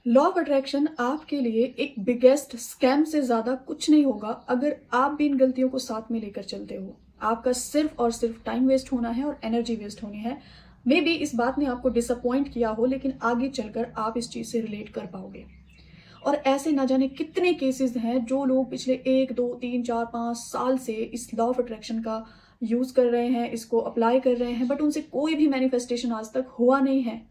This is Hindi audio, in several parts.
लॉ ऑफ अट्रैक्शन आपके लिए एक बिगेस्ट स्कैम से ज्यादा कुछ नहीं होगा अगर आप भी इन गलतियों को साथ में लेकर चलते हो। आपका सिर्फ और सिर्फ टाइम वेस्ट होना है और एनर्जी वेस्ट होनी है। मे बी इस बात ने आपको डिसअपॉइंट किया हो, लेकिन आगे चलकर आप इस चीज से रिलेट कर पाओगे। और ऐसे ना जाने कितने केसेस हैं जो लोग पिछले 1, 2, 3, 4, 5 साल से इस लॉ ऑफ अट्रैक्शन का यूज कर रहे हैं, इसको अप्लाई कर रहे हैं, बट उनसे कोई भी मैनिफेस्टेशन आज तक हुआ नहीं है,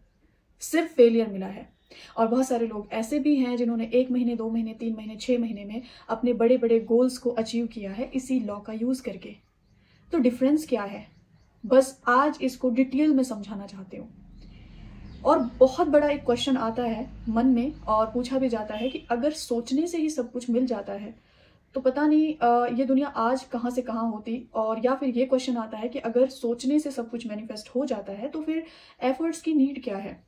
सिर्फ फेलियर मिला है। और बहुत सारे लोग ऐसे भी हैं जिन्होंने 1 महीने, 2 महीने, 3 महीने, 6 महीने में अपने बड़े बड़े गोल्स को अचीव किया है इसी लॉ का यूज करके। तो डिफरेंस क्या है, बस आज इसको डिटेल में समझाना चाहती हूँ। और बहुत बड़ा एक क्वेश्चन आता है मन में और पूछा भी जाता है कि अगर सोचने से ही सब कुछ मिल जाता है तो पता नहीं ये दुनिया आज कहाँ से कहाँ होती। और या फिर ये क्वेश्चन आता है कि अगर सोचने से सब कुछ मैनिफेस्ट हो जाता है तो फिर एफर्ट्स की नीड क्या है।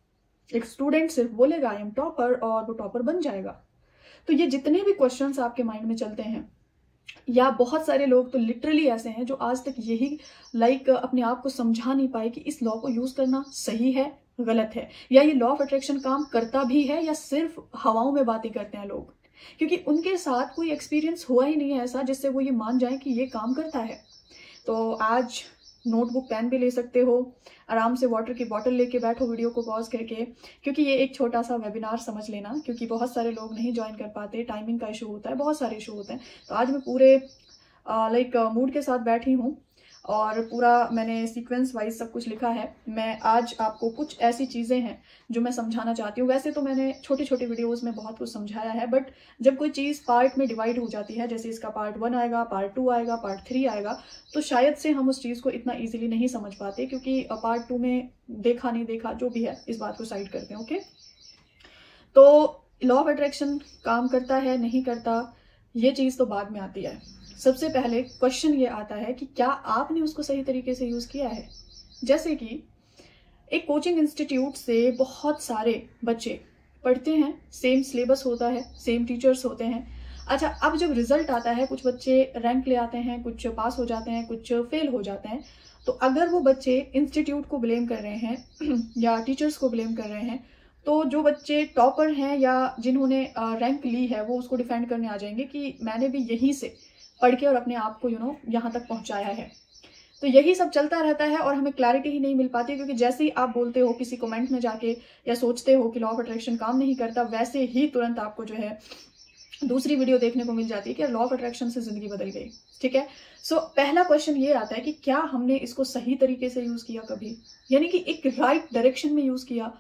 एक स्टूडेंट सिर्फ बोलेगा आई एम टॉपर और वो टॉपर बन जाएगा। तो ये जितने भी क्वेश्चंस आपके माइंड में चलते हैं, या बहुत सारे लोग तो लिटरली ऐसे हैं जो आज तक यही अपने आप को समझा नहीं पाए कि इस लॉ को यूज करना सही है, गलत है, या ये लॉ ऑफ अट्रैक्शन काम करता भी है या सिर्फ हवाओं में बातें करते हैं लोग, क्योंकि उनके साथ कोई एक्सपीरियंस हुआ ही नहीं है ऐसा जिससे वो ये मान जाए कि ये काम करता है। तो आज नोटबुक पेन भी ले सकते हो, आराम से वाटर की बॉटल लेके बैठो वीडियो को पॉज करके, क्योंकि ये एक छोटा सा वेबिनार समझ लेना, क्योंकि बहुत सारे लोग नहीं ज्वाइन कर पाते, टाइमिंग का इशू होता है, बहुत सारे इशू होते हैं। तो आज मैं पूरे मूड के साथ बैठी हूँ और पूरा मैंने सीक्वेंस वाइज सब कुछ लिखा है। मैं आज आपको कुछ ऐसी चीज़ें हैं जो मैं समझाना चाहती हूँ। वैसे तो मैंने छोटी छोटी वीडियोस में बहुत कुछ समझाया है, बट जब कोई चीज़ पार्ट में डिवाइड हो जाती है, जैसे इसका पार्ट 1 आएगा, पार्ट 2 आएगा, पार्ट 3 आएगा, तो शायद से हम उस चीज़ को इतना ईजिली नहीं समझ पाते, क्योंकि पार्ट 2 में देखा नहीं देखा जो भी है इस बात को साइड करते हैं। ओके, तो लॉ ऑफ अट्रैक्शन काम करता है नहीं करता ये चीज़ तो बाद में आती है। सबसे पहले क्वेश्चन ये आता है कि क्या आपने उसको सही तरीके से यूज किया है। जैसे कि एक कोचिंग इंस्टीट्यूट से बहुत सारे बच्चे पढ़ते हैं, सेम सिलेबस होता है, सेम टीचर्स होते हैं। अच्छा, अब जब रिजल्ट आता है, कुछ बच्चे रैंक ले आते हैं, कुछ पास हो जाते हैं, कुछ फेल हो जाते हैं। तो अगर वो बच्चे इंस्टीट्यूट को ब्लेम कर रहे हैं या टीचर्स को ब्लेम कर रहे हैं, तो जो बच्चे टॉपर हैं या जिन्होंने रैंक ली है वो उसको डिफेंड करने आ जाएंगे कि मैंने भी यहीं से पढ़ के और अपने आप को यहाँ तक पहुंचाया है। तो यही सब चलता रहता है और हमें क्लैरिटी ही नहीं मिल पाती, क्योंकि जैसे ही आप बोलते हो किसी कमेंट में जाके या सोचते हो कि लॉ ऑफ अट्रैक्शन काम नहीं करता, वैसे ही तुरंत आपको जो है दूसरी वीडियो देखने को मिल जाती है कि लॉ ऑफ अट्रैक्शन से जिंदगी बदल गई। ठीक है, सो पहला क्वेश्चन ये आता है कि क्या हमने इसको सही तरीके से यूज किया कभी, यानी कि एक राइट डायरेक्शन में यूज किया,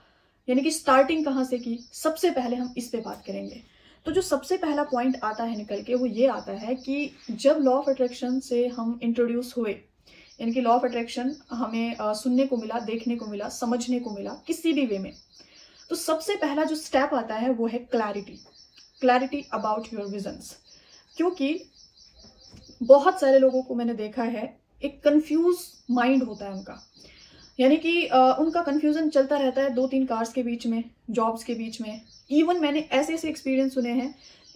यानी कि स्टार्टिंग कहाँ से की। सबसे पहले हम इस पे बात करेंगे। तो जो सबसे पहला पॉइंट आता है निकल के वो ये आता है कि जब लॉ ऑफ अट्रैक्शन से हम इंट्रोड्यूस हुए, यानी कि लॉ ऑफ अट्रैक्शन हमें सुनने को मिला, देखने को मिला, समझने को मिला किसी भी वे में, तो सबसे पहला जो स्टेप आता है वो है क्लैरिटी अबाउट योर विजन्स। क्योंकि बहुत सारे लोगों को मैंने देखा है एक कंफ्यूज माइंड होता है उनका, यानी कि उनका कंफ्यूजन चलता रहता है 2-3 कार्स के बीच में, जॉब्स के बीच में। इवन मैंने ऐसे एक्सपीरियंस सुने हैं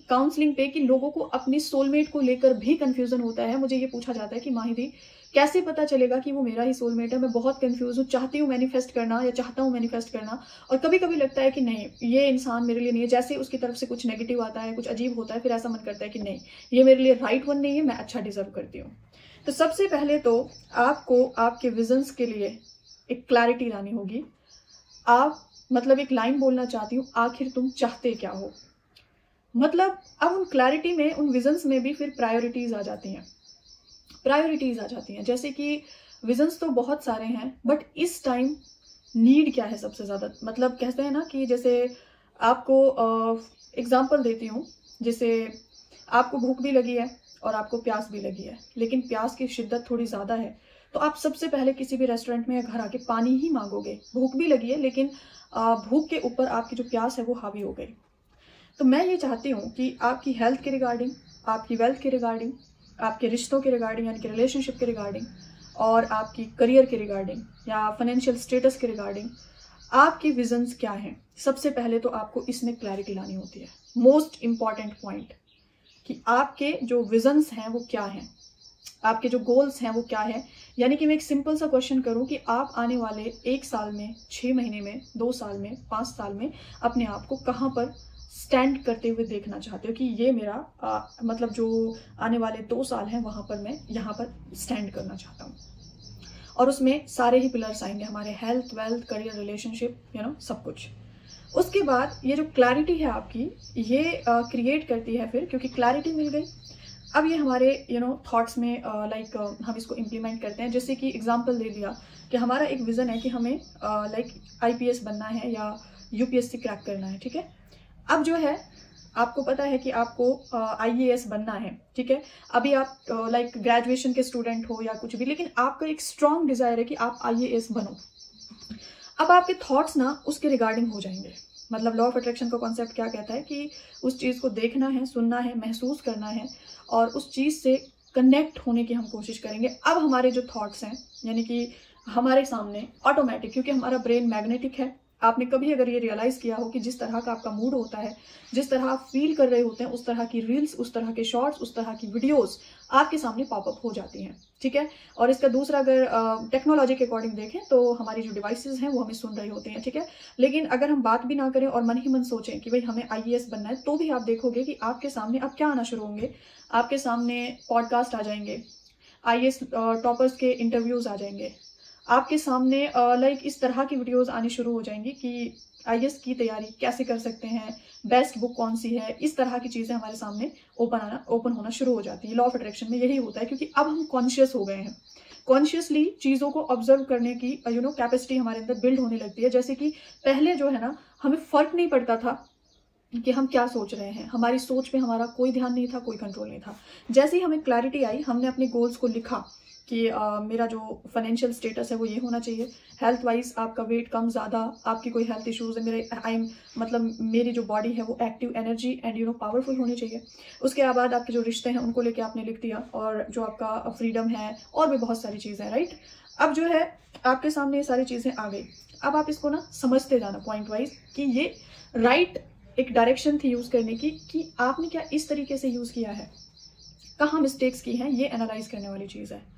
काउंसलिंग पे कि लोगों को अपनी सोलमेट को लेकर भी कंफ्यूजन होता है। मुझे ये पूछा जाता है कि माहिदी कैसे पता चलेगा कि वो मेरा ही सोलमेट है, मैं बहुत कंफ्यूज हूँ, चाहती हूँ मैनिफेस्ट करना या चाहता हूँ मैनिफेस्ट करना, और कभी कभी लगता है कि नहीं ये इंसान मेरे लिए नहीं है। जैसे उसकी तरफ से कुछ नेगेटिव आता है, कुछ अजीब होता है, फिर ऐसा मन करता है कि नहीं ये मेरे लिए राइट वन नहीं है, मैं अच्छा डिजर्व करती हूँ। तो सबसे पहले तो आपको आपके विजन्स के लिए एक क्लैरिटी लानी होगी। आप एक लाइन बोलना चाहती हूँ, आखिर तुम चाहते क्या हो। अब उन क्लैरिटी में, उन विजन्स में भी फिर प्रायोरिटीज आ जाती हैं। जैसे कि विजन्स तो बहुत सारे हैं, बट इस टाइम नीड क्या है सबसे ज्यादा। कहते हैं ना कि जैसे आपको एग्जांपल देती हूँ, जैसे आपको भूख भी लगी है और आपको प्यास भी लगी है, लेकिन प्यास की शिद्दत थोड़ी ज्यादा है, तो आप सबसे पहले किसी भी रेस्टोरेंट में या घर आके पानी ही मांगोगे। भूख भी लगी है, लेकिन भूख के ऊपर आपकी जो प्यास है वो हावी हो गई। तो मैं ये चाहती हूँ कि आपकी हेल्थ के रिगार्डिंग, आपकी वेल्थ के रिगार्डिंग, आपके रिश्तों के रिगार्डिंग यानी कि रिलेशनशिप के रिगार्डिंग, और आपकी करियर के रिगार्डिंग या फाइनेंशियल स्टेटस के रिगार्डिंग आपके विजन्स क्या हैं। सबसे पहले तो आपको इसमें क्लैरिटी लानी होती है। मोस्ट इंपॉर्टेंट पॉइंट कि आपके जो विजन्स हैं वो क्या हैं। आपके जो गोल्स हैं वो क्या है। यानी कि मैं एक सिंपल सा क्वेश्चन करूं कि आप आने वाले 1 साल में, 6 महीने में, 2 साल में, 5 साल में अपने आप को कहाँ पर स्टैंड करते हुए देखना चाहते हो कि ये मेरा मतलब जो आने वाले 2 साल हैं वहां पर मैं यहाँ पर स्टैंड करना चाहता हूँ। और उसमें सारे ही पिलर्स आएंगे हमारे, हेल्थ, वेल्थ, करियर, रिलेशनशिप, सब कुछ। उसके बाद ये जो क्लैरिटी है आपकी, ये क्रिएट करती है फिर, क्योंकि क्लैरिटी मिल गई, अब ये हमारे थॉट्स में लाइक हम इसको इम्प्लीमेंट करते हैं। जैसे कि एग्जांपल दे दिया कि हमारा एक विजन है कि हमें लाइक IPS बनना है या UPSC क्रैक करना है, ठीक है। अब जो है आपको पता है कि आपको IAS बनना है, ठीक है। अभी आप लाइक ग्रेजुएशन के स्टूडेंट हो या कुछ भी, लेकिन आपका एक स्ट्रॉन्ग डिजायर है कि आप IAS बनो। अब आपके थॉट्स ना उसके रिगार्डिंग हो जाएंगे। मतलब लॉ ऑफ अट्रैक्शन का कॉन्सेप्ट क्या कहता है कि उस चीज़ को देखना है, सुनना है, महसूस करना है और उस चीज़ से कनेक्ट होने की हम कोशिश करेंगे। अब हमारे जो थॉट्स हैं, यानी कि हमारे सामने ऑटोमेटिक, क्योंकि हमारा ब्रेन मैग्नेटिक है। आपने कभी अगर ये रियलाइज़ किया हो कि जिस तरह का आपका मूड होता है, जिस तरह आप फील कर रहे होते हैं, उस तरह की रील्स, उस तरह के शॉर्ट्स, उस तरह की वीडियोस आपके सामने पॉपअप हो जाती हैं, ठीक है। और इसका दूसरा अगर टेक्नोलॉजी के अकॉर्डिंग देखें तो हमारी जो डिवाइसेस हैं वो हमें सुन रही होती हैं, ठीक है। लेकिन अगर हम बात भी ना करें और मन ही मन सोचें कि भाई हमें IAS बनना है, तो भी आप देखोगे कि आपके सामने अब क्या आना शुरू होंगे। आपके सामने पॉडकास्ट आ जाएंगे, IAS टॉपर्स के इंटरव्यूज आ जाएंगे, आपके सामने लाइक इस तरह की वीडियोस आनी शुरू हो जाएंगी कि IAS की तैयारी कैसे कर सकते हैं, बेस्ट बुक कौन सी है, इस तरह की चीज़ें हमारे सामने ओपन होना शुरू हो जाती है। लॉ ऑफ अट्रैक्शन में यही होता है, क्योंकि अब हम कॉन्शियस हो गए हैं। कॉन्शियसली चीज़ों को ऑब्जर्व करने की कैपेसिटी हमारे अंदर बिल्ड होने लगती है। जैसे कि पहले जो है ना, हमें फर्क नहीं पड़ता था कि हम क्या सोच रहे हैं, हमारी सोच पे हमारा कोई ध्यान नहीं था, कोई कंट्रोल नहीं था। जैसे ही हमें क्लैरिटी आई, हमने अपने गोल्स को लिखा कि मेरा जो फाइनेंशियल स्टेटस है वो ये होना चाहिए, हेल्थ वाइज आपका वेट कम ज़्यादा, आपकी कोई हेल्थ इश्यूज है, मतलब मेरी जो बॉडी है वो एक्टिव, एनर्जी एंड पावरफुल होनी चाहिए। उसके बाद आपके जो रिश्ते हैं उनको लेके आपने लिख दिया, और जो आपका फ्रीडम है और भी बहुत सारी चीज़ें हैं, राइट। अब जो है आपके सामने ये सारी चीज़ें आ गई। अब आप इसको ना समझते जाना पॉइंट वाइज कि ये राइट एक डायरेक्शन थी यूज़ करने की, कि आपने क्या इस तरीके से यूज़ किया है, कहाँ मिस्टेक्स की हैं, ये एनालाइज करने वाली चीज़ है।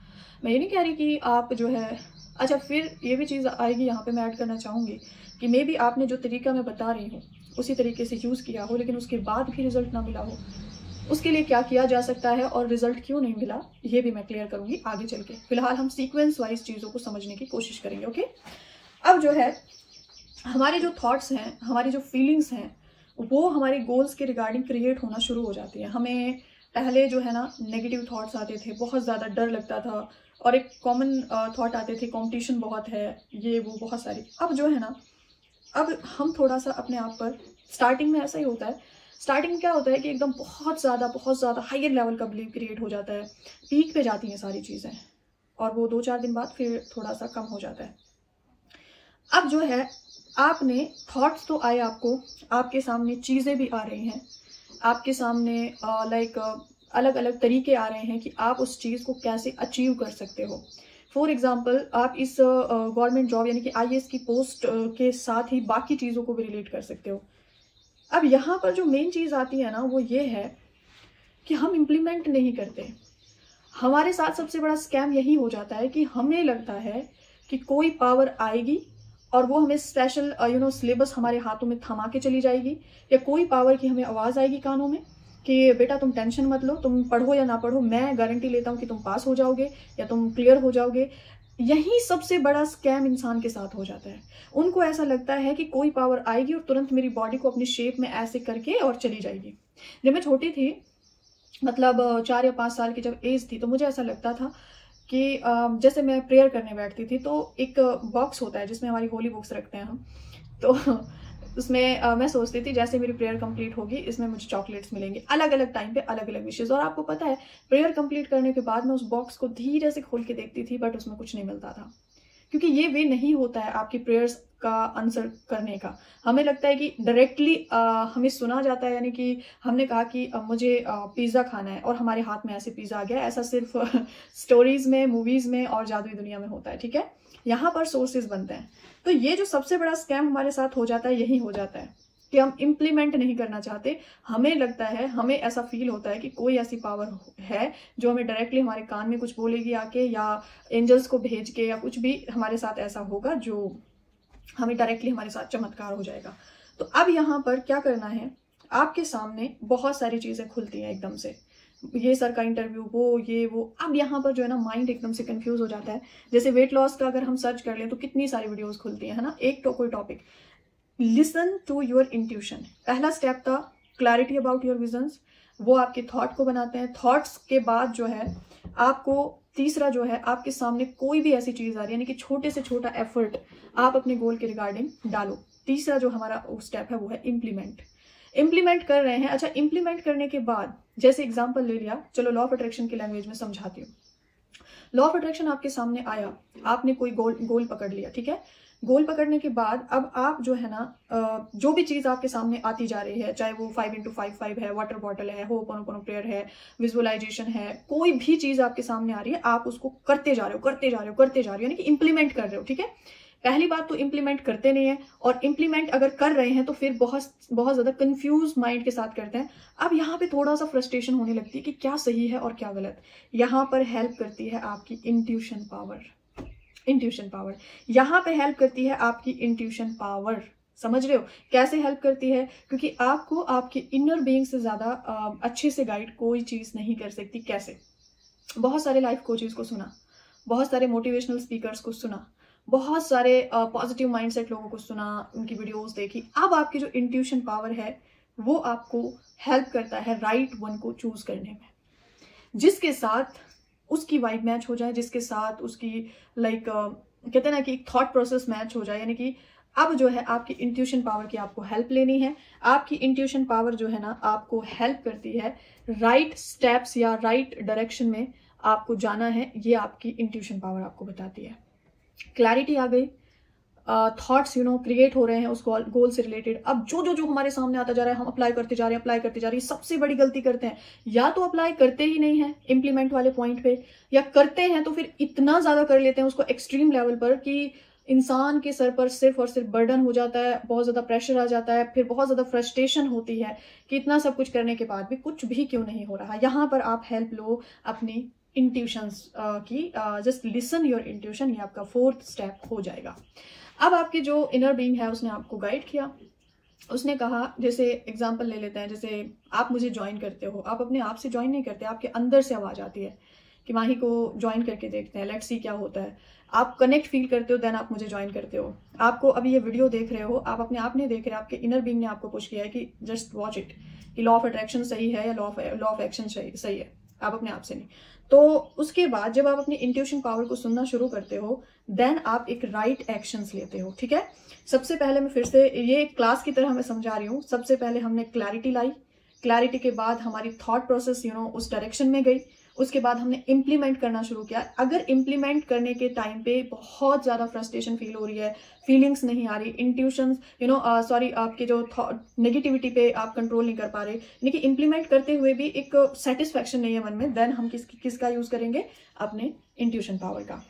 मैं ये नहीं कह रही कि आप जो है, अच्छा फिर ये भी चीज़ आएगी यहाँ पे, मैं ऐड करना चाहूँगी कि मे बी आपने जो तरीका मैं बता रही हूँ उसी तरीके से यूज़ किया हो, लेकिन उसके बाद भी रिजल्ट ना मिला हो, उसके लिए क्या किया जा सकता है और रिजल्ट क्यों नहीं मिला, ये भी मैं क्लियर करूँगी आगे चल के। फिलहाल हम सीक्वेंस वाइज चीज़ों को समझने की कोशिश करेंगे, ओके। अब जो है हमारे जो थॉट्स हैं, हमारी जो फीलिंग्स हैं, वो हमारे गोल्स के रिगार्डिंग क्रिएट होना शुरू हो जाती है। हमें पहले जो है ना नेगेटिव थॉट्स आते थे, बहुत ज़्यादा डर लगता था, और एक कॉमन थॉट आते थे कंपटीशन बहुत है, ये वो बहुत सारी। अब जो है ना, अब हम थोड़ा सा अपने आप पर, स्टार्टिंग में ऐसा ही होता है, स्टार्टिंग में क्या होता है कि एकदम बहुत ज़्यादा हायर लेवल का बिलीव क्रिएट हो जाता है, पीक पे जाती हैं सारी चीज़ें, और वो 2-4 दिन बाद फिर थोड़ा सा कम हो जाता है। अब जो है आपने थॉट्स तो आए आपको, आपके सामने चीज़ें भी आ रही हैं, आपके सामने लाइक अलग अलग तरीके आ रहे हैं कि आप उस चीज़ को कैसे अचीव कर सकते हो। फॉर एग्जांपल आप इस गवर्नमेंट जॉब यानी कि IAS की पोस्ट के साथ ही बाकी चीज़ों को भी रिलेट कर सकते हो। अब यहाँ पर जो मेन चीज़ आती है ना, वो ये है कि हम इम्प्लीमेंट नहीं करते। हमारे साथ सबसे बड़ा स्कैम यही हो जाता है कि हमें लगता है कि कोई पावर आएगी और वो हमें स्पेशल सिलेबस हमारे हाथों में थमा के चली जाएगी, या कोई पावर की हमें आवाज़ आएगी कानों में कि बेटा तुम टेंशन मत लो, तुम पढ़ो या ना पढ़ो, मैं गारंटी लेता हूँ कि तुम पास हो जाओगे या तुम क्लियर हो जाओगे। यही सबसे बड़ा स्कैम इंसान के साथ हो जाता है। उनको ऐसा लगता है कि कोई पावर आएगी और तुरंत मेरी बॉडी को अपनी शेप में ऐसे करके और चली जाएगी। जब मैं छोटी थी, मतलब 4 या 5 साल की जब एज थी, तो मुझे ऐसा लगता था कि जैसे मैं प्रेयर करने बैठती थी तो एक बॉक्स होता है जिसमें हमारी होली बुक्स रखते हैं हम, तो उसमें मैं सोचती थी जैसे मेरी प्रेयर कंप्लीट होगी इसमें मुझे चॉकलेट्स मिलेंगे, अलग अलग टाइम पे अलग अलग विशेष। और आपको पता है प्रेयर कंप्लीट करने के बाद मैं उस बॉक्स को धीरे से खोल के देखती थी, बट उसमें कुछ नहीं मिलता था, क्योंकि ये वे नहीं होता है आपकी प्रेयर्स का आंसर करने का। हमें लगता है कि डायरेक्टली हमें सुना जाता है, यानी कि हमने कहा कि मुझे पिज़्ज़ा खाना है और हमारे हाथ में ऐसे पिज़्ज़ा आ गया। ऐसा सिर्फ स्टोरीज में, मूवीज में और जादुई दुनिया में होता है, ठीक है। यहाँ पर सोर्सेज बनते हैं। तो ये जो सबसे बड़ा स्कैम हमारे साथ हो जाता है, यही हो जाता है कि हम इम्प्लीमेंट नहीं करना चाहते। हमें लगता है, हमें ऐसा फील होता है कि कोई ऐसी पावर है जो हमें डायरेक्टली हमारे कान में कुछ बोलेगी आके, या एंजल्स को भेज के, या कुछ भी हमारे साथ ऐसा होगा जो हमें डायरेक्टली हमारे साथ चमत्कार हो जाएगा। तो अब यहाँ पर क्या करना है, आपके सामने बहुत सारी चीजें खुलती हैं एकदम से, ये सर का इंटरव्यू, वो ये वो। अब यहाँ पर जो है ना माइंड एकदम से कंफ्यूज हो जाता है। जैसे वेट लॉस का अगर हम सर्च कर लें तो कितनी सारी वीडियोस खुलती है ना, एक तो कोई topic. Listen to your intuition. पहला स्टेप था क्लैरिटी अबाउट योर विजन्स, वो आपके थॉट को बनाते हैं। थॉट्स के बाद जो है आपको तीसरा जो है, आपके सामने कोई भी ऐसी चीज आ रही है, यानी कि छोटे से छोटा एफर्ट आप अपने गोल के रिगार्डिंग डालो। तीसरा जो हमारा स्टेप है वो है इम्प्लीमेंट। इम्प्लीमेंट कर रहे हैं, अच्छा इम्प्लीमेंट करने के बाद जैसे एग्जांपल ले लिया, चलो लॉ ऑफ अट्रैक्शन की लैंग्वेज में समझाती हूँ। लॉ ऑफ अट्रैक्शन आपके सामने आया, आपने कोई गोल पकड़ लिया, ठीक है। गोल पकड़ने के बाद अब आप जो है ना जो भी चीज आपके सामने आती जा रही है, चाहे वो 5x5 है, वाटर बॉटल है, होपोनोपोनो प्रेयर है, विजुअलाइजेशन है, कोई भी चीज आपके सामने आ रही है, आप उसको करते जा रहे हो, करते जा रहे हो, करते जा रहे हो, यानी कि इंप्लीमेंट कर रहे हो, ठीक है। पहली बात तो इम्प्लीमेंट करते नहीं है, और इम्प्लीमेंट अगर कर रहे हैं तो फिर बहुत बहुत ज्यादा कंफ्यूज माइंड के साथ करते हैं। अब यहाँ पे थोड़ा सा फ्रस्ट्रेशन होने लगती है कि क्या सही है और क्या गलत। यहाँ पर हेल्प करती है आपकी इंट्यूशन पावर। इंट्यूशन पावर यहाँ पे हेल्प करती है आपकी इंट्यूशन पावर। समझ रहे हो कैसे हेल्प करती है? क्योंकि आपको आपके इनर बीइंग से ज्यादा अच्छे से गाइड कोई चीज नहीं कर सकती। कैसे? बहुत सारे लाइफ कोचेस को सुना, बहुत सारे मोटिवेशनल स्पीकर्स को सुना, बहुत सारे पॉजिटिव माइंडसेट लोगों को सुना, उनकी वीडियोस देखी। अब आपकी जो इंट्यूशन पावर है वो आपको हेल्प करता है राइट वन को चूज करने में, जिसके साथ उसकी वाइब मैच हो जाए, जिसके साथ उसकी कहते हैं ना कि एक थॉट प्रोसेस मैच हो जाए। यानी कि अब जो है आपकी इंट्यूशन पावर की आपको हेल्प लेनी है। आपकी इंट्यूशन पावर जो है ना आपको हेल्प करती है राइट स्टेप्स या राइट डायरेक्शन में आपको जाना है, ये आपकी इंट्यूशन पावर आपको बताती है। क्लैरिटी आ गई, थॉट्स क्रिएट हो रहे हैं उस गोल से रिलेटेड। अब जो जो जो हमारे सामने आता जा रहा है हम अप्लाई करते जा रहे हैं, अप्लाई करते जा रहे हैं। सबसे बड़ी गलती करते हैं, या तो अप्लाई करते ही नहीं है इंप्लीमेंट वाले पॉइंट पे, या करते हैं तो फिर इतना ज्यादा कर लेते हैं उसको एक्सट्रीम लेवल पर कि इंसान के सर पर सिर्फ और सिर्फ बर्डन हो जाता है, बहुत ज्यादा प्रेशर आ जाता है, फिर बहुत ज्यादा फ्रस्ट्रेशन होती है कि इतना सब कुछ करने के बाद भी कुछ भी क्यों नहीं हो रहा। यहाँ पर आप हेल्प लो अपनी इंट्यूशंस की। जस्ट लिसन योर इंट्यूशन, ये आपका 4th स्टेप हो जाएगा। अब आपकी जो इनर बीइंग है उसने आपको गाइड किया, उसने कहा, जैसे एग्जांपल ले लेते हैं, जैसे आप मुझे ज्वाइन करते हो, आप अपने आप से ज्वाइन नहीं करते, आपके अंदर से आवाज आती है कि माही को ज्वाइन करके देखते हैं, लेट्स सी क्या होता है। आप कनेक्ट फील करते हो, देन आप मुझे ज्वाइन करते हो। आपको अभी ये वीडियो देख रहे हो, आप अपने आप नहीं देख रहे, आपके इनर बीइंग ने आपको पुश किया है कि जस्ट वॉच इट, कि लॉ ऑफ अट्रैक्शन सही है या लॉ ऑफ एक्शन सही है, आप अपने आप से नहीं। तो उसके बाद जब आप अपनी इंट्यूशन पावर को सुनना शुरू करते हो, देन आप एक राइट एक्शंस लेते हो, ठीक है। सबसे पहले मैं फिर से ये एक क्लास की तरह मैं समझा रही हूँ। सबसे पहले हमने क्लैरिटी लाई, क्लैरिटी के बाद हमारी थॉट प्रोसेस उस डायरेक्शन में गई, उसके बाद हमने इम्प्लीमेंट करना शुरू किया। अगर इम्प्लीमेंट करने के टाइम पे बहुत ज्यादा फ्रस्ट्रेशन फील हो रही है, फीलिंग्स नहीं आ रही, इंट्यूशंस आपके जो नेगेटिविटी पे आप कंट्रोल नहीं कर पा रहे, यानी कि इम्प्लीमेंट करते हुए भी एक सेटिस्फैक्शन नहीं है मन में, देन हम किसका यूज करेंगे? अपने इंट्यूशन पावर का,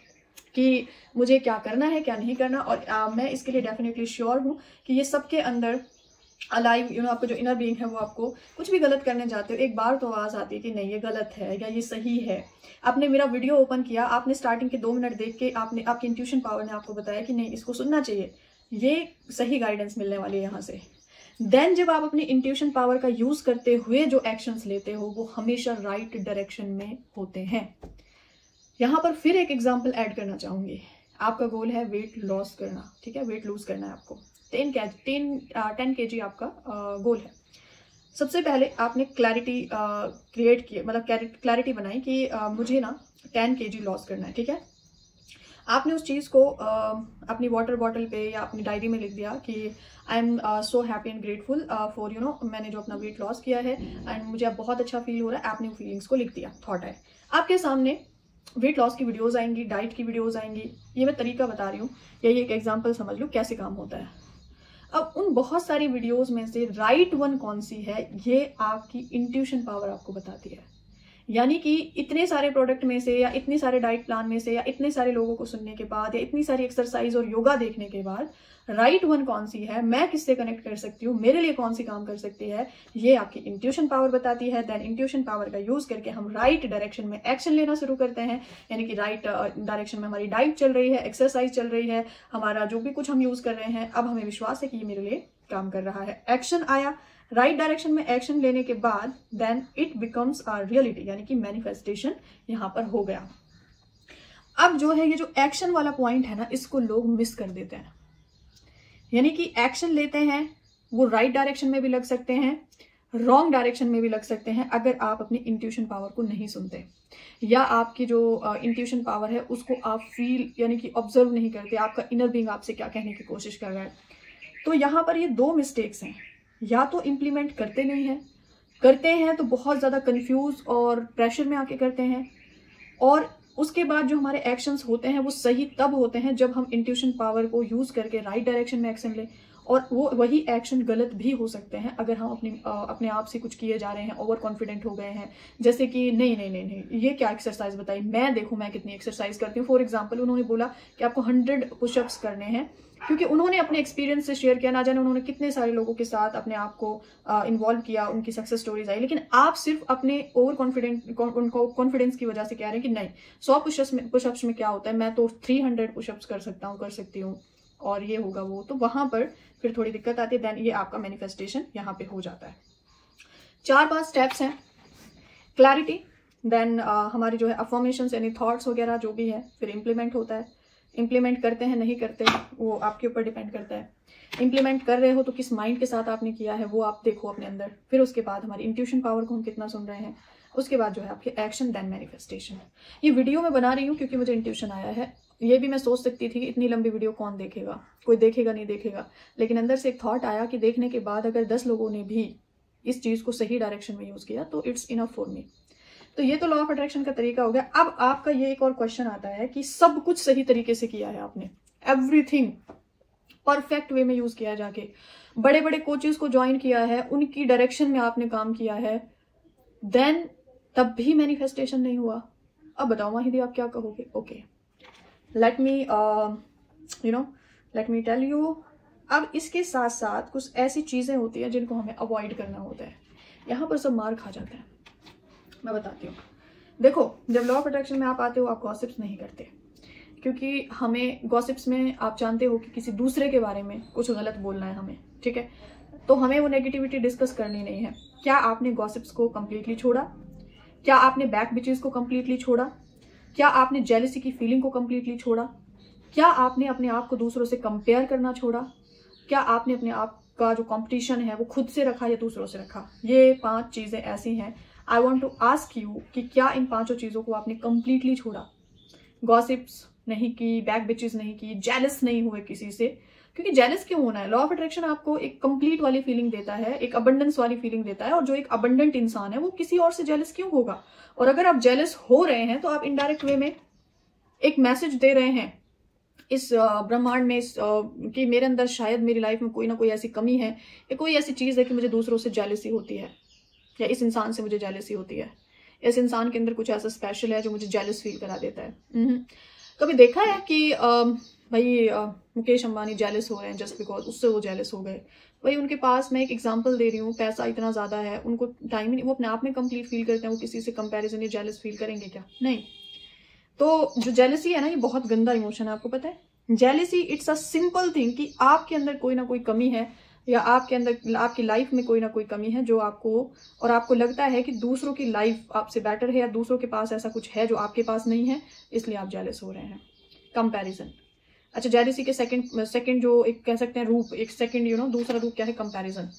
कि मुझे क्या करना है क्या नहीं करना। और मैं इसके लिए डेफिनेटली श्योर हूँ कि ये सबके अंदर अलाइव आपको जो इनर बीइंग है वो आपको कुछ भी गलत करने जाते हो, एक बार तो आवाज आती है कि नहीं ये गलत है या ये सही है। आपने मेरा वीडियो ओपन किया, आपने स्टार्टिंग के 2 मिनट देख के आपकी इंट्यूशन पावर ने आपको बताया कि नहीं इसको सुनना चाहिए, ये सही गाइडेंस मिलने वाली है यहाँ से। देन जब आप अपनी इंट्यूशन पावर का यूज करते हुए जो एक्शंस लेते हो वो हमेशा राइट डायरेक्शन में होते हैं। यहाँ पर फिर एक एग्जाम्पल ऐड करना चाहूंगी। आपका गोल है वेट लॉस करना, ठीक है, वेट लूज करना है आपको, 10 kg आपका गोल है। सबसे पहले आपने क्लैरिटी क्रिएट की, मतलब क्लैरिटी बनाई कि मुझे ना 10 kg लॉस करना है, ठीक है। आपने उस चीज को अपनी वाटर बॉटल पे या अपनी डायरी में लिख दिया कि I am so happy and grateful for मैंने जो अपना वेट लॉस किया है एंड मुझे अब बहुत अच्छा फील हो रहा है। आपने फीलिंग्स को लिख दिया, थॉट है। आपके सामने वेट लॉस की वीडियोस आएंगी, डाइट की वीडियोस आएंगी, ये मैं तरीका बता रही हूँ, यही एक एग्जाम्पल समझ लो कैसे काम होता है। अब उन बहुत सारी वीडियोस में से राइट वन कौन सी है, ये आपकी इंट्यूशन पावर आपको बताती है। यानी कि इतने सारे प्रोडक्ट में से या इतने सारे डाइट प्लान में से या इतने सारे लोगों को सुनने के बाद या इतनी सारी एक्सरसाइज और योगा देखने के बाद राइट वन कौन सी है, मैं किससे कनेक्ट कर सकती हूँ, मेरे लिए कौन सी काम कर सकती है, ये आपकी इंट्यूशन पावर बताती है। देन इंट्यूशन पावर का यूज करके हम राइट डायरेक्शन में एक्शन लेना शुरू करते हैं, यानी कि राइट डायरेक्शन में हमारी डाइट चल रही है, एक्सरसाइज चल रही है, हमारा जो भी कुछ हम यूज कर रहे हैं, अब हमें विश्वास है कि ये मेरे लिए काम कर रहा है। एक्शन आया, राइट डायरेक्शन में एक्शन लेने के बाद then it becomes a reality, यानी कि मैनिफेस्टेशन यहाँ पर हो गया। अब जो है ये जो एक्शन वाला पॉइंट है ना, इसको लोग मिस कर देते हैं। यानी कि एक्शन लेते हैं, वो राइट डायरेक्शन में भी लग सकते हैं, रॉन्ग डायरेक्शन में भी लग सकते हैं, अगर आप अपनी इंट्यूशन पावर को नहीं सुनते या आपकी जो इंट्यूशन पावर है उसको आप फील यानी कि ऑब्जर्व नहीं करते, आपका इनर बीइंग आपसे क्या कहने की कोशिश कर रहा है। तो यहाँ पर ये दो मिस्टेक्स हैं, या तो इम्प्लीमेंट करते नहीं हैं, करते हैं तो बहुत ज़्यादा कंफ्यूज और प्रेशर में आके करते हैं, और उसके बाद जो हमारे एक्शंस होते हैं वो सही तब होते हैं जब हम इंट्यूशन पावर को यूज़ करके राइट डायरेक्शन में एक्शन लें, और वो वही एक्शन गलत भी हो सकते हैं अगर हम अपने आप से कुछ किए जा रहे हैं, ओवर कॉन्फिडेंट हो गए हैं, जैसे कि नहीं नहीं नहीं नहीं ये क्या एक्सरसाइज बताई, मैं देखो मैं कितनी एक्सरसाइज करती हूँ। फॉर एग्जाम्पल उन्होंने बोला कि आपको 100 पुशअप्स करने हैं, क्योंकि उन्होंने अपने एक्सपीरियंस से शेयर किया, ना जाने उन्होंने कितने सारे लोगों के साथ अपने आप को इन्वॉल्व किया, उनकी सक्सेस स्टोरीज आई, लेकिन आप सिर्फ अपने ओवर कॉन्फिडेंस की वजह से कह रहे हैं कि नहीं 100 पुशअप्स में क्या होता है, मैं तो 300 पुशअप्स कर सकती हूँ और ये होगा वो, तो वहां पर फिर थोड़ी दिक्कत आती है। देन ये आपका मैनिफेस्टेशन यहाँ पे हो जाता है। 4-5 स्टेप्स हैं। क्लैरिटी, देन हमारी जो है अफर्मेशंस यानी थॉट्स वगैरह जो भी है, फिर इम्प्लीमेंट होता है, इम्प्लीमेंट करते हैं नहीं करते वो आपके ऊपर डिपेंड करता है। इम्प्लीमेंट कर रहे हो तो किस माइंड के साथ आपने किया है वो आप देखो अपने अंदर, फिर उसके बाद हमारी इंट्यूशन पावर को हम कितना सुन रहे हैं, उसके बाद जो है आपके एक्शन देन मैनिफेस्टेशन। ये वीडियो मैं बना रही हूँ क्योंकि मुझे इंट्यूशन आया है। ये भी मैं सोच सकती थी कि इतनी लंबी वीडियो कौन देखेगा, कोई देखेगा नहीं देखेगा, लेकिन अंदर से एक थॉट आया कि देखने के बाद अगर 10 लोगों ने भी इस चीज़ को सही डायरेक्शन में यूज़ किया तो इट्स इनफ फॉर मी। तो ये तो लॉ ऑफ अट्रैक्शन का तरीका हो गया। अब आपका ये एक और क्वेश्चन आता है कि सब कुछ सही तरीके से किया है आपने, एवरीथिंग परफेक्ट वे में यूज किया है, जाके बड़े बड़े कोचेस को ज्वाइन किया है, उनकी डायरेक्शन में आपने काम किया है, देन तब भी मैनिफेस्टेशन नहीं हुआ। अब बताओ माहिदी आप क्या कहोगे? Okay, let me tell you. अब इसके साथ साथ कुछ ऐसी चीजें होती है जिनको हमें अवॉइड करना होता है, यहाँ पर सब मार खा जाता है। मैं बताती हूँ। देखो, जब लॉ ऑफ अट्रैक्शन में आप आते हो आप गॉसिप्स नहीं करते, क्योंकि हमें गॉसिप्स में आप जानते हो कि किसी दूसरे के बारे में कुछ गलत बोलना है हमें, ठीक है, तो हमें वो नेगेटिविटी डिस्कस करनी नहीं है। क्या आपने गॉसिप्स को कंप्लीटली छोड़ा? क्या आपने बैक बिचेस को कंप्लीटली छोड़ा? क्या आपने जेलसी की फीलिंग को कंप्लीटली छोड़ा? क्या आपने अपने आप को दूसरों से कंपेयर करना छोड़ा? क्या आपने अपने आप का जो कंपटीशन है वो खुद से रखा या दूसरों से रखा? ये 5 चीजें ऐसी हैं, I want to ask you कि क्या इन 5 चीजों को आपने कंप्लीटली छोड़ा? गॉसिप्स नहीं की, बैक बिचेस नहीं की, जेलस नहीं हुए किसी से, क्योंकि जेलस क्यों होना है? लॉ ऑफ अट्रैक्शन आपको एक कंप्लीट वाली फीलिंग देता है, एक अबंडेंस वाली फीलिंग देता है, और जो एक अबंडेंट इंसान है वो किसी और से जेलस क्यों होगा? और अगर आप जेलस हो रहे हैं तो आप इनडायरेक्ट वे में एक मैसेज दे रहे हैं इस ब्रह्मांड में, कि मेरे अंदर शायद मेरी लाइफ में कोई ना कोई ऐसी कमी है या कोई ऐसी चीज है कि मुझे दूसरों से जेलसी होती है, या इस इंसान से मुझे जेलसी होती है, इस इंसान के अंदर कुछ ऐसा स्पेशल है जो मुझे जेलस फील करा देता है। कभी देखा है कि भाई मुकेश अंबानी जेलस हो रहे हैं जस्ट बिकॉज उससे वो जेलस हो गए? भाई उनके पास, मैं एक एग्जांपल दे रही हूँ, पैसा इतना ज्यादा है, उनको टाइम ही नहीं, वो अपने आप में कंप्लीट फील करते हैं, वो किसी से कंपैरिजन या जेलस फील करेंगे क्या? नहीं। तो जो जेलसी है ना, ये बहुत गंदा इमोशन है, आपको पता है? Jealousy it's a simple thing कि आपके अंदर कोई ना कोई कमी है, या आपके अंदर आपकी लाइफ में कोई ना कोई कमी है जो आपको लगता है कि दूसरों की लाइफ आपसे बेटर है, या दूसरों के पास ऐसा कुछ है जो आपके पास नहीं है, इसलिए आप जेलस हो रहे हैं। कंपैरिजन। अच्छा, जेलसी के सेकंड जो एक कह सकते हैं रूप, एक सेकंड दूसरा रूप क्या है? कंपैरिजन।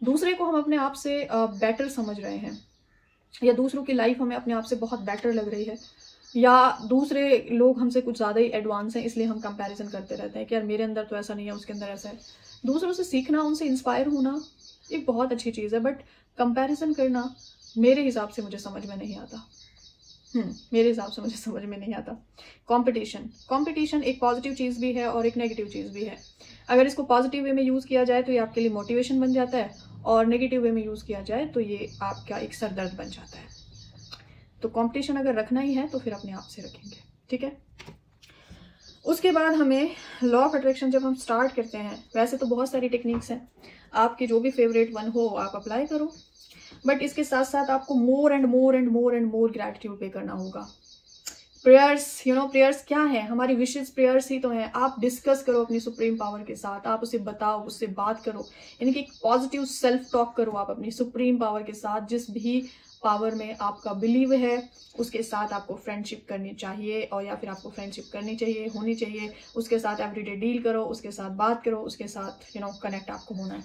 दूसरे को हम अपने आप से बेटर समझ रहे हैं, या दूसरों की लाइफ हमें अपने आप से बहुत बेटर लग रही है, या दूसरे लोग हमसे कुछ ज़्यादा ही एडवांस हैं, इसलिए हम कंपैरिजन करते रहते हैं कि यार मेरे अंदर तो ऐसा नहीं है, उसके अंदर ऐसा है। दूसरों से सीखना, उनसे इंस्पायर होना एक बहुत अच्छी चीज़ है, बट कंपैरिजन करना मेरे हिसाब से मुझे समझ में नहीं आता। मेरे हिसाब से मुझे समझ में नहीं आता। कंपटीशन एक पॉजिटिव चीज़ भी है और एक नेगेटिव चीज़ भी है। अगर इसको पॉजिटिव वे में यूज़ किया जाए तो ये आपके लिए मोटिवेशन बन जाता है, और नेगेटिव वे में यूज़ किया जाए तो ये आपका एक सरदर्द बन जाता है। तो कंपटीशन अगर रखना ही है तो फिर अपने आप से रखेंगे, ठीक है। उसके बाद हमें लॉ ऑफ अट्रैक्शन जब हम स्टार्ट करते हैं, वैसे तो बहुत सारी टेक्निक्स हैं, आपकी जो भी फेवरेट वन हो आप अप्लाई करो, बट इसके साथ साथ आपको more and more and more and more gratitude पे करना होगा। प्रेयर्स, प्रेयर्स क्या है, हमारी विशेस प्रेयर्स ही तो है। आप डिस्कस करो अपनी सुप्रीम पावर के साथ, आप उसे बताओ, उससे बात करो, यानी कि एक पॉजिटिव सेल्फ टॉक करो आप अपनी सुप्रीम पावर के साथ। जिस भी पावर में आपका बिलीव है उसके साथ आपको फ्रेंडशिप करनी चाहिए, और या फिर आपको फ्रेंडशिप करनी चाहिए, होनी चाहिए। उसके साथ एवरीडे डील करो, उसके साथ बात करो, उसके साथ कनेक्ट आपको होना है।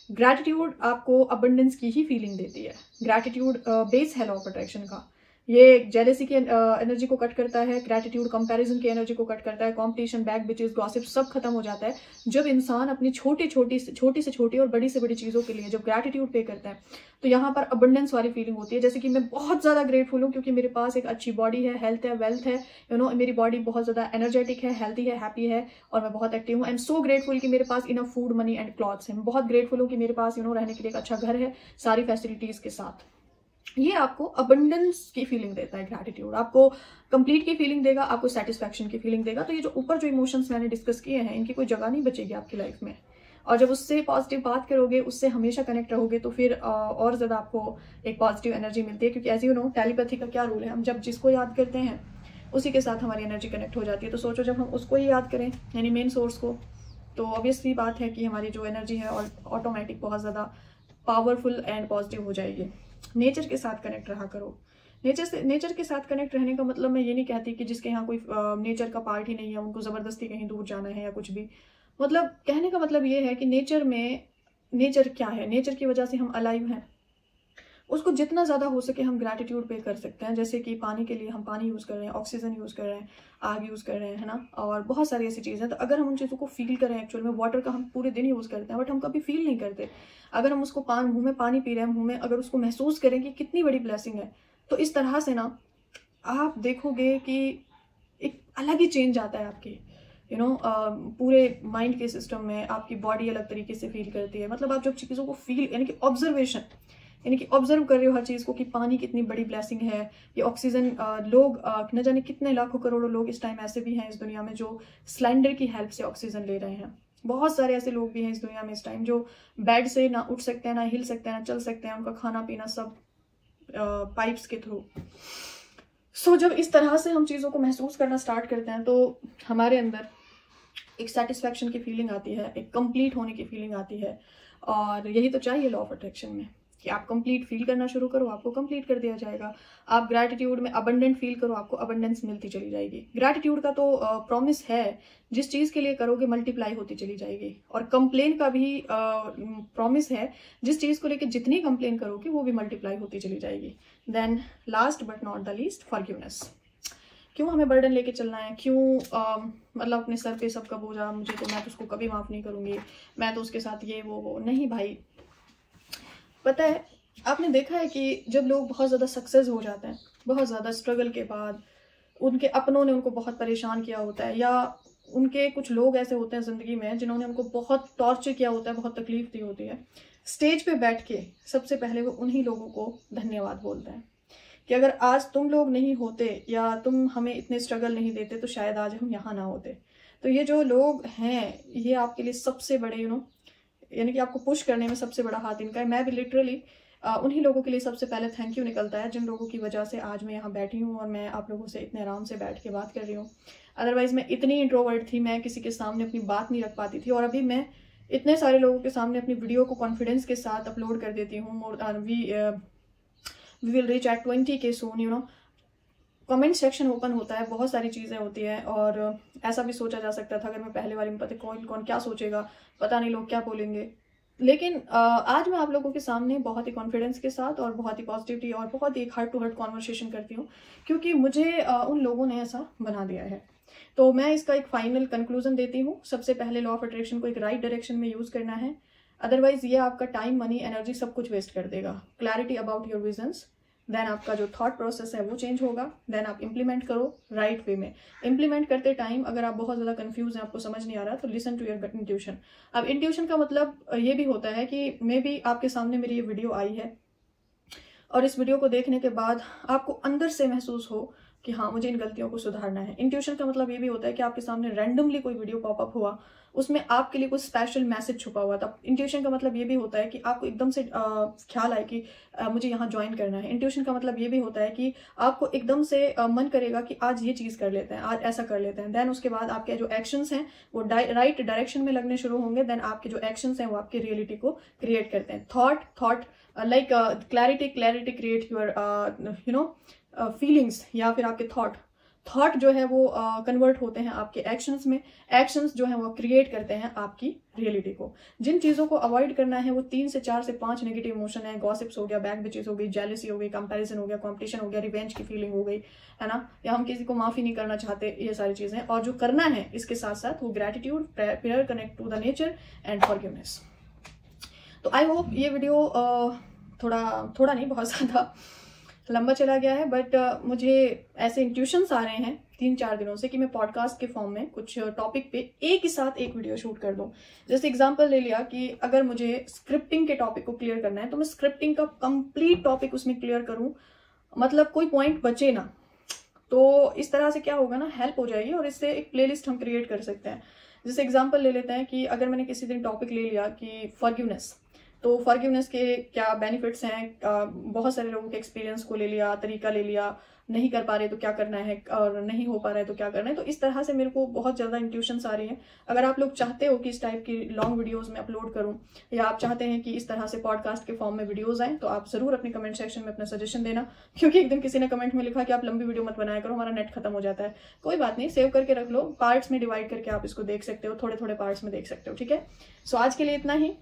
ग्रैटिट्यूड आपको अबंडेंस की ही फीलिंग देती है। ग्रैटिट्यूड बेस है लॉ ऑफ अट्रैक्शन का। ये जेलेसी की एनर्जी को कट करता है, ग्रैटिट्यूड कंपैरिजन की एनर्जी को कट करता है, कंपटीशन, बैक बिचेस, गॉसिप सब खत्म हो जाता है जब इंसान अपनी छोटी से छोटी और बड़ी से बड़ी चीज़ों के लिए जब ग्रैटिट्यूड पे करता है। तो यहाँ पर अबंडेंस वाली फीलिंग होती है, जैसे कि मैं बहुत ज़्यादा ग्रेटफुल हूँ क्योंकि मेरे पास एक अच्छी बॉडी है, हेल्थ है, वेल्थ है, मेरी बॉडी बहुत ज़्यादा एनर्जेटिक है, हेल्थी है, हैप्पी है, और मैं बहुत एक्टिव हूँ। आई एम सो ग्रेटफुल कि मेरे पास enough food, money and clothes है। मैं बहुत ग्रेटफुल हूँ कि मेरे पास रहने के लिए एक अच्छा घर है, सारी फैसिलिटीज़ के साथ। ये आपको अबंडेंस की फीलिंग देता है ग्रैटिट्यूड, आपको कंप्लीट की फीलिंग देगा, आपको सेटिस्फैक्शन की फीलिंग देगा। तो ये जो ऊपर जो इमोशंस मैंने डिस्कस किए हैं, इनकी कोई जगह नहीं बचेगी आपकी लाइफ में, और जब उससे पॉजिटिव बात करोगे, उससे हमेशा कनेक्ट रहोगे, तो फिर और ज़्यादा आपको एक पॉजिटिव एनर्जी मिलती है। क्योंकि एज टेलीपैथी का क्या रूल है, हम जब जिसको याद करते हैं उसी के साथ हमारी एनर्जी कनेक्ट हो जाती है। तो सोचो जब हम उसको ही याद करें, यानी मेन सोर्स को, तो ऑब्वियसली बात है कि हमारी जो एनर्जी है और ऑटोमेटिक बहुत ज़्यादा पावरफुल एंड पॉजिटिव हो जाएगी। नेचर के साथ कनेक्ट रहा करो। नेचर के साथ कनेक्ट रहने का मतलब मैं ये नहीं कहती कि जिसके यहाँ कोई नेचर का पार्ट ही नहीं है उनको ज़बरदस्ती कहीं दूर जाना है या कुछ भी। मतलब कहने का मतलब ये है कि नेचर क्या है, नेचर की वजह से हम अलाइव हैं, उसको जितना ज़्यादा हो सके हम ग्रैटिट्यूड पे कर सकते हैं। जैसे कि पानी के लिए हम पानी यूज़ कर रहे हैं, ऑक्सीजन यूज़ कर रहे हैं, आग यूज़ कर रहे हैं, है ना, और बहुत सारी ऐसी चीज़ें। तो अगर हम उन चीज़ों को फील करें, एक्चुअल में वाटर का हम पूरे दिन यूज़ करते हैं बट हम कभी फील नहीं करते। अगर हम उसको मुँह में पानी पी रहे हैं, मुँह में अगर उसको महसूस करें कि कितनी बड़ी ब्लेसिंग है, तो इस तरह से ना आप देखोगे कि एक अलग ही चेंज आता है आपकी पूरे माइंड के सिस्टम में। आपकी बॉडी अलग तरीके से फील करती है। मतलब आप जब चीज़ों को फील यानी कि ऑब्जर्व कर रहे हो हर चीज़ को, कि पानी कितनी बड़ी ब्लेसिंग है, ये ऑक्सीजन। लोग न जाने कितने लाखों करोड़ों लोग इस टाइम ऐसे भी हैं इस दुनिया में जो सिलेंडर की हेल्प से ऑक्सीजन ले रहे हैं। बहुत सारे ऐसे लोग भी हैं इस दुनिया में इस टाइम जो बेड से ना उठ सकते हैं, ना हिल सकते हैं, ना चल सकते हैं, उनका खाना पीना सब पाइप्स के थ्रू। सो जब इस तरह से हम चीज़ों को महसूस करना स्टार्ट करते हैं तो हमारे अंदर एक सेटिस्फैक्शन की फीलिंग आती है, एक कंप्लीट होने की फीलिंग आती है। और यही तो चाहिए लॉ ऑफ अट्रैक्शन में, कि आप कंप्लीट फील करना शुरू करो, आपको कंप्लीट कर दिया जाएगा। आप ग्रैटिट्यूड में अबंडेंट फील करो, आपको अबंडेंस मिलती चली जाएगी। ग्रैटिट्यूड का तो प्रॉमिस है, जिस चीज़ के लिए करोगे मल्टीप्लाई होती चली जाएगी। और कंप्लेन का भी प्रॉमिस है, जिस चीज़ को लेकर जितनी कंप्लेन करोगे वो भी मल्टीप्लाई होती चली जाएगी। Then last but not the least, forgiveness. क्यों हमें बर्डन लेके चलना है, क्यों मतलब अपने सर पे सबका बोझा, मैं तो उसको कभी माफ़ नहीं करूँगी, मैं तो उसके साथ ये वो नहीं भाई। पता है, आपने देखा है कि जब लोग बहुत ज़्यादा सक्सेस हो जाते हैं, बहुत ज़्यादा स्ट्रगल के बाद, उनके अपनों ने उनको बहुत परेशान किया होता है, या उनके कुछ लोग ऐसे होते हैं ज़िंदगी में जिन्होंने उनको बहुत टॉर्चर किया होता है, बहुत तकलीफ दी होती है, स्टेज पे बैठ के सबसे पहले वो उन्हीं लोगों को धन्यवाद बोलते हैं कि अगर आज तुम लोग नहीं होते या तुम हमें इतने स्ट्रगल नहीं देते तो शायद आज हम यहाँ ना होते। तो ये जो लोग हैं, ये आपके लिए सबसे बड़े यानी कि आपको पुश करने में सबसे बड़ा हाथ इनका है। मैं भी लिटरली उन्हीं लोगों के लिए सबसे पहले थैंक यू निकलता है, जिन लोगों की वजह से आज मैं यहाँ बैठी हूँ और मैं आप लोगों से इतने आराम से बैठ के बात कर रही हूँ। अदरवाइज मैं इतनी इंट्रोवर्ट थी, मैं किसी के सामने अपनी बात नहीं रख पाती थी, और अभी मैं इतने सारे लोगों के सामने अपनी वीडियो को कॉन्फिडेंस के साथ अपलोड कर देती हूँ। We will reach at 20K soon. Comment section open होता है, बहुत सारी चीज़ें होती हैं, और ऐसा भी सोचा जा सकता था अगर मैं पहले वाले में पता कौन क्या सोचेगा, पता नहीं लोग क्या बोलेंगे। लेकिन आज मैं आप लोगों के सामने बहुत ही कॉन्फिडेंस के साथ और बहुत ही पॉजिटिविटी और बहुत ही हार्ट टू हार्ट कॉन्वर्सेशन करती हूँ, क्योंकि मुझे उन लोगों ने ऐसा बना दिया है। तो मैं इसका एक फाइनल कंक्लूजन देती हूँ। सबसे पहले लॉ ऑफ अट्रैक्शन को एक राइट डायरेक्शन में यूज़ करना है, अदरवाइज ये आपका टाइम, मनी, एनर्जी सब कुछ वेस्ट कर देगा। Clarity about your visions, then आपका जो थॉट प्रोसेस है वो चेंज होगा, देन आप इंप्लीमेंट करो राइट वे में। इंप्लीमेंट करते टाइम अगर आप बहुत ज़्यादा कंफ्यूज हैं, आपको समझ नहीं आ रहा, तो listen to your gut intuition. अब इंट्यूशन का मतलब ये भी होता है कि मे बी आपके सामने मेरी ये वीडियो आई है और इस वीडियो को देखने के बाद आपको अंदर से महसूस हो कि हाँ, मुझे इन गलतियों को सुधारना है। इंट्यूशन का मतलब ये भी होता है कि आपके सामने रैंडमली कोई वीडियो पॉपअप हुआ, उसमें आपके लिए कोई स्पेशल मैसेज छुपा हुआ था। इंट्यूशन का मतलब ये भी होता है कि आपको एकदम से ख्याल आए कि मुझे यहाँ ज्वाइन करना है। इंट्यूशन का मतलब ये भी होता है कि आपको एकदम से मन करेगा कि आज ये चीज़ कर लेते हैं, आज ऐसा कर लेते हैं। देन उसके बाद आपके जो एक्शंस हैं वो राइट डायरेक्शन में लगने शुरू होंगे। देन आपके जो एक्शंस हैं वो आपकी रियलिटी को क्रिएट करते हैं। Thought like clarity create your feelings, या फिर आपके थॉट जो है वो कन्वर्ट होते हैं आपके एक्शंस में। एक्शंस जो है वो क्रिएट करते हैं आपकी रियलिटी को। जिन चीज़ों को अवॉइड करना है वो 3 से 4 से 5 नेगेटिव इमोशन है। गॉसिप्स हो गया, बैक बिचेस हो गई, जेलसी हो गई, कंपैरिजन हो गया, कंपटीशन हो गया, रिवेंज की फीलिंग हो गई, है ना, या हम किसी को माफ़ी नहीं करना चाहते, ये सारी चीज़ें। और जो करना है इसके साथ साथ वो gratitude, prayer, connect to the nature and forgiveness. तो आई होप ये वीडियो थोड़ा नहीं, बहुत ज़्यादा लंबा चला गया है, बट मुझे ऐसे इंट्यूशंस आ रहे हैं 3-4 दिनों से कि मैं पॉडकास्ट के फॉर्म में कुछ टॉपिक पे एक ही साथ एक वीडियो शूट कर दूं। जैसे एग्जांपल ले लिया कि अगर मुझे स्क्रिप्टिंग के टॉपिक को क्लियर करना है तो मैं स्क्रिप्टिंग का कंप्लीट टॉपिक उसमें क्लियर करूं, मतलब कोई पॉइंट बचे ना। तो इस तरह से क्या होगा ना, हेल्प हो जाएगी और इससे एक प्लेलिस्ट हम क्रिएट कर सकते हैं। जैसे एग्जाम्पल ले लेते हैं कि अगर मैंने किसी दिन टॉपिक ले लिया कि फॉरगिवनेस, तो फॉरगिवनेस के क्या बेनिफिट्स हैं, बहुत सारे लोगों के एक्सपीरियंस को ले लिया, तरीका ले लिया, नहीं कर पा रहे तो क्या करना है, और नहीं हो पा रहा है तो क्या करना है। तो इस तरह से मेरे को बहुत ज़्यादा इंट्यूशंस आ रही हैं। अगर आप लोग चाहते हो कि इस टाइप की लॉन्ग वीडियोस में अपलोड करूं, या आप चाहते हैं कि इस तरह से पॉडकास्ट के फॉर्म में वीडियोस आएँ, तो आप ज़रूर अपने कमेंट सेक्शन में अपना सजेशन देना। क्योंकि एक दिन किसी ने कमेंट में लिखा कि आप लंबी वीडियो मत बनाया करो, हमारा नेट खत्म हो जाता है। कोई बात नहीं, सेव करके रख लो, पार्ट्स में डिवाइड करके आप इसको देख सकते हो, थोड़े थोड़े पार्ट्स में देख सकते हो, ठीक है। सो आज के लिए इतना ही।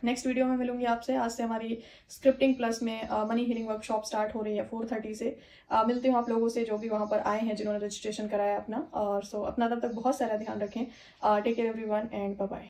नेक्स्ट वीडियो में मिलूंगी आपसे। आज से हमारी स्क्रिप्टिंग प्लस में मनी हीलिंग वर्कशॉप स्टार्ट हो रही है 4:30 से। मिलती हूँ आप लोगों से जो भी वहाँ पर आए हैं, जिन्होंने रजिस्ट्रेशन कराया अपना। और सो अपना तब तक बहुत सारा ध्यान रखें। Take care everyone and bye bye.